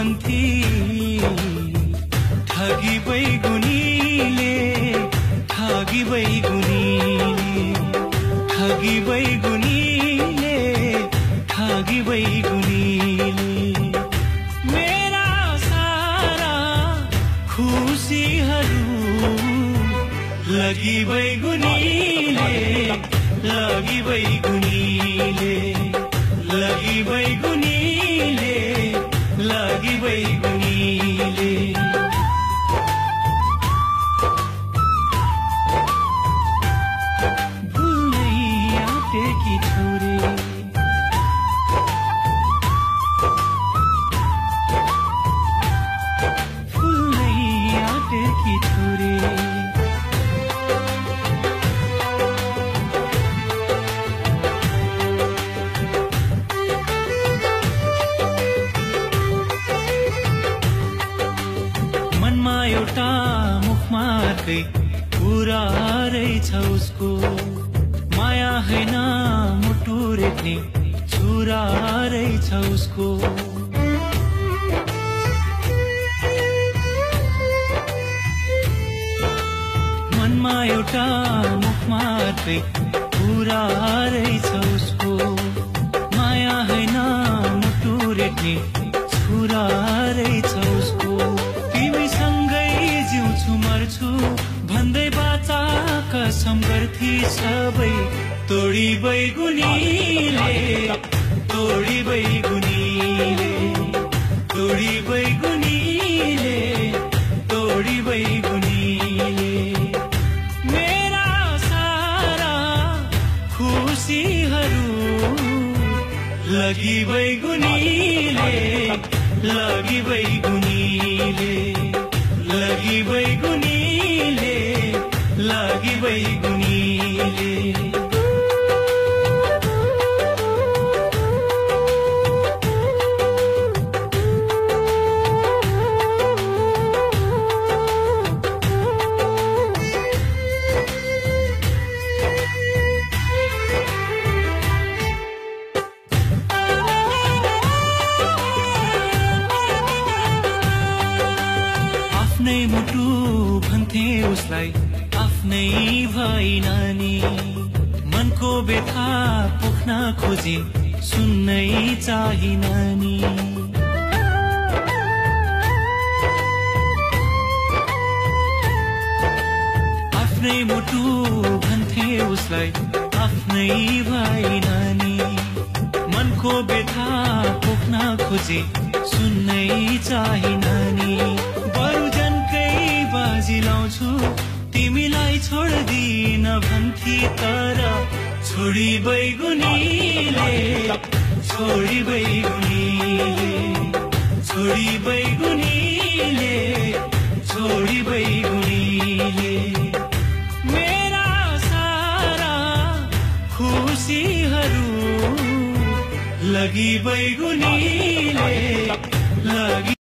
भन्थे ठगी बैगुनीले ठगी बैगुनीले ठगी बैगुनीले ठगी बैगुनीले मेरा सारा खुसीहरू लगी बैगुनीले लगी बैगुनीले लगी बैगुनीले लगी बैगुनीले भुल्नै आँटेकी छोरे भुल्नै आँटेकी छोरे एउटा मुखमा अर्कै कुरा रहेछ उसको माया हैन मुटु रेट्ने छुरा रहेछ उसको मनमा एउटा मुखमा अर्कै कुरा रहेछ उसको माया हैन मुटु रेट्ने छुरा रहेछ उसको मर्छु भन्दै बाचा कसम गर्थी सबै तोडी बैगुनीले तोडी बैगुनीले तोडी बैगुनीले तोडी बैगुनीले मेरा सारा खुसीहरू लगी बैगुनीले लगी बैगुनीले लगी बैगुनीले लगी बैगुनीले आफ्नै मुटु भन्थे उसलाई आफ्नै भाइ नानी मनको व्यथा पोख्न खोजे सुन्नै चाही नानी आफ्नै मुटु भन्थे उसलाई आफ्नै भाइ नानी मनको व्यथा पोख्न खोजे सुन्नै चाही नानी बरु बाजी लाउँछु तिमीलाई छोड्दिन भन्थी तर छोडी बैगुनीले छोडी बैगुनीले छोडी बैगुनीले छोडी बैगुनीले मेरा सारा खुसीहरू लगी बैगुनीले लगी